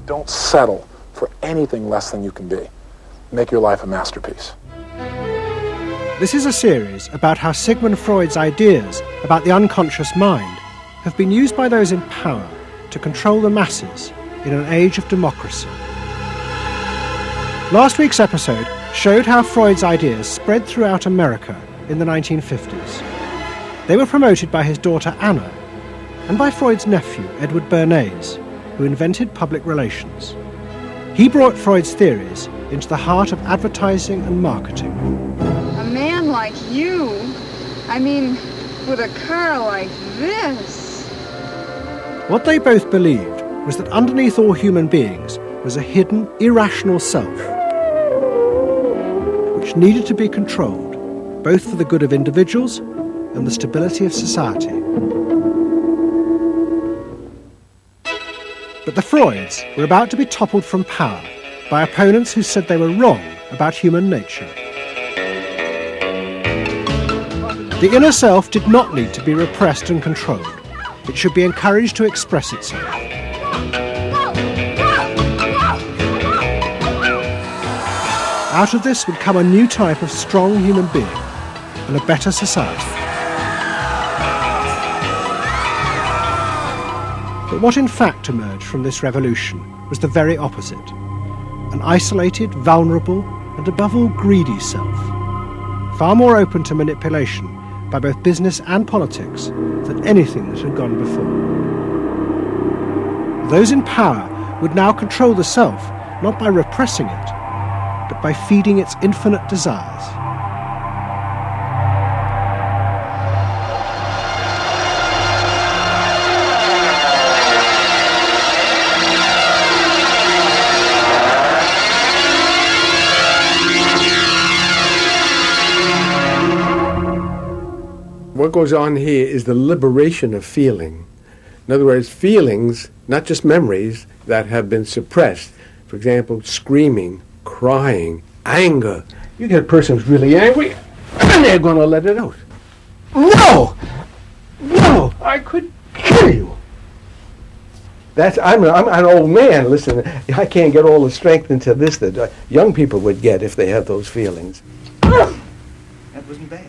Don't settle for anything less than you can be. Make your life a masterpiece. This is a series about how Sigmund Freud's ideas about the unconscious mind have been used by those in power to control the masses in an age of democracy. Last week's episode showed how Freud's ideas spread throughout America in the 1950s. They were promoted by his daughter Anna and by Freud's nephew Edward Bernays, who invented public relations. He brought Freud's theories into the heart of advertising and marketing. A man like you, with a car like this. What they both believed was that underneath all human beings was a hidden, irrational self, which needed to be controlled, both for the good of individuals and the stability of society. But the Freuds were about to be toppled from power by opponents who said they were wrong about human nature. The inner self did not need to be repressed and controlled. It should be encouraged to express itself. Out of this would come a new type of strong human being and a better society. But what in fact emerged from this revolution was the very opposite. An isolated, vulnerable, and above all greedy self, far more open to manipulation by both business and politics than anything that had gone before. Those in power would now control the self, not by repressing it, but by feeding its infinite desires. What goes on here is the liberation of feeling. In other words, feelings, not just memories, that have been suppressed. For example, screaming, crying, anger. You get a person who's really angry, and they're going to let it out. No! I could kill you. I'm an old man. Listen, I can't get all the strength into this that young people would get if they had those feelings. That wasn't bad.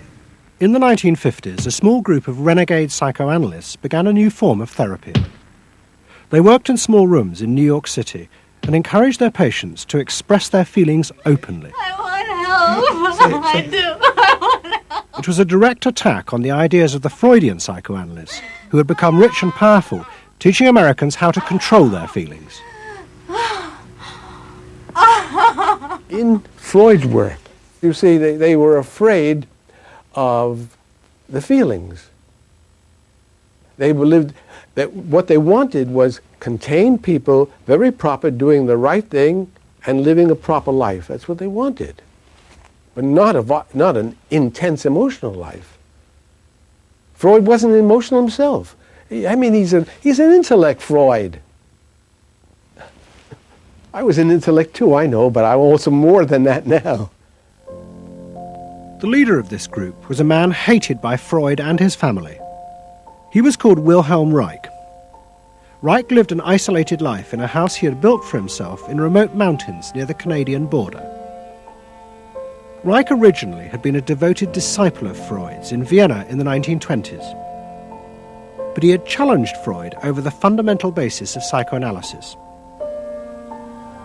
In the 1950s, a small group of renegade psychoanalysts began a new form of therapy. They worked in small rooms in New York City and encouraged their patients to express their feelings openly. I want help. I do. I want help. It was a direct attack on the ideas of the Freudian psychoanalysts, who had become rich and powerful, teaching Americans how to control their feelings. In Freud's work, you see, they were afraid of the feelings. They believed that what they wanted was contained people, very proper, doing the right thing and living a proper life. That's what they wanted. But not an intense emotional life. Freud wasn't emotional himself. He's an intellect, Freud. I was an intellect too, I know, but I'm also more than that now. The leader of this group was a man hated by Freud and his family. He was called Willhelm Reich. Reich lived an isolated life in a house he had built for himself in remote mountains near the Canadian border. Reich originally had been a devoted disciple of Freud's in Vienna in the 1920s. But he had challenged Freud over the fundamental basis of psychoanalysis.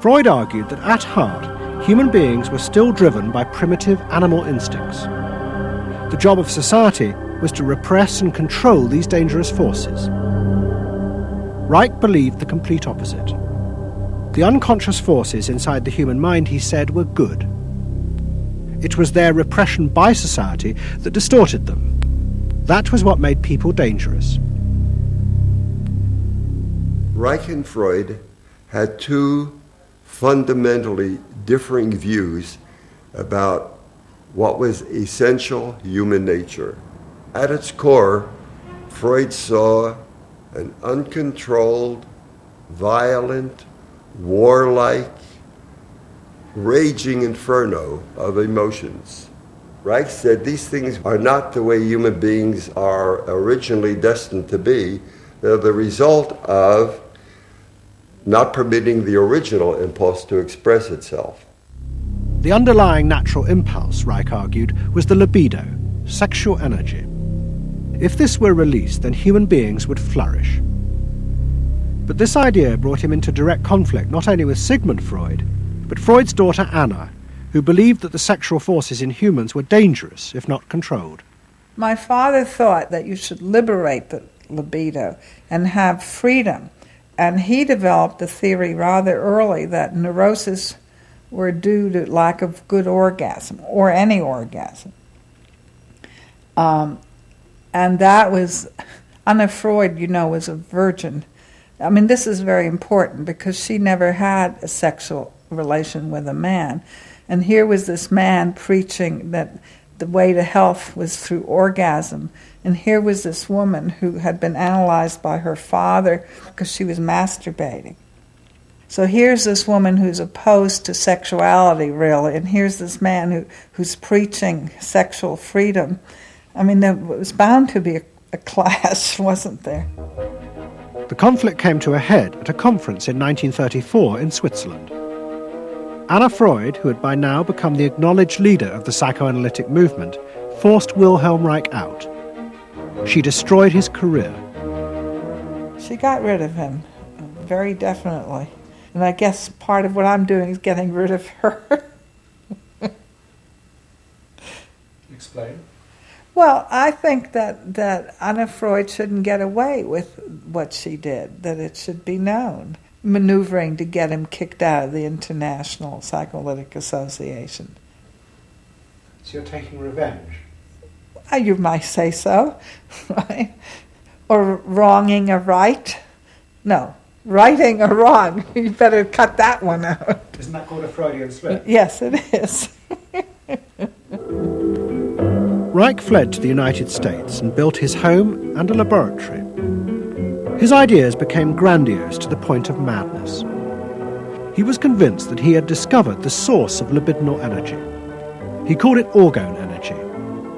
Freud argued that at heart, human beings were still driven by primitive animal instincts. The job of society was to repress and control these dangerous forces. Reich believed the complete opposite. The unconscious forces inside the human mind, he said, were good. It was their repression by society that distorted them. That was what made people dangerous. Reich and Freud had two fundamentally differing views about what was essential human nature. At its core, Freud saw an uncontrolled, violent, warlike, raging inferno of emotions. Reich said these things are not the way human beings are originally destined to be. They're the result of not permitting the original impulse to express itself. The underlying natural impulse, Reich argued, was the libido, sexual energy. If this were released, then human beings would flourish. But this idea brought him into direct conflict not only with Sigmund Freud, but Freud's daughter Anna, who believed that the sexual forces in humans were dangerous if not controlled. My father thought that you should liberate the libido and have freedom, and he developed a theory rather early that neuroses were due to lack of good orgasm, or any orgasm. And that was, Anna Freud, was a virgin. I mean, this is very important because she never had a sexual relation with a man. And here was this man preaching that the way to health was through orgasm. And here was this woman who had been analyzed by her father because she was masturbating. So here's this woman who's opposed to sexuality, really, and here's this man who's preaching sexual freedom. I mean, there was bound to be a clash, wasn't there? The conflict came to a head at a conference in 1934 in Switzerland. Anna Freud, who had by now become the acknowledged leader of the psychoanalytic movement, forced Willhelm Reich out. She destroyed his career. She got rid of him, very definitely. And I guess part of what I'm doing is getting rid of her. Explain. Well, I think that Anna Freud shouldn't get away with what she did, that it should be known, maneuvering to get him kicked out of the International Psychoanalytic Association. So you're taking revenge? You might say so, right? Or wronging a right? No, righting a wrong. You better cut that one out. Isn't that called a Freudian slip? Yes, it is. Reich fled to the United States and built his home and a laboratory. His ideas became grandiose to the point of madness. He was convinced that he had discovered the source of libidinal energy. He called it orgone energy,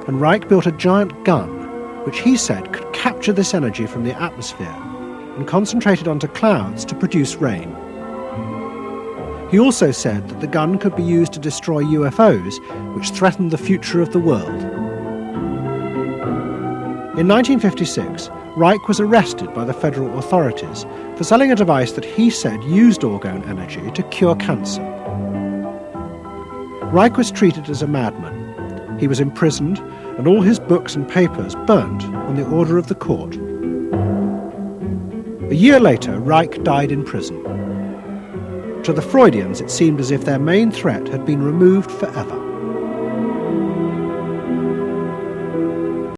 and Reich built a giant gun, which he said could capture this energy from the atmosphere and concentrate it onto clouds to produce rain. He also said that the gun could be used to destroy UFOs, which threatened the future of the world. In 1956, Reich was arrested by the federal authorities for selling a device that he said used orgone energy to cure cancer. Reich was treated as a madman. He was imprisoned, and all his books and papers burnt on the order of the court. A year later, Reich died in prison. To the Freudians, it seemed as if their main threat had been removed forever.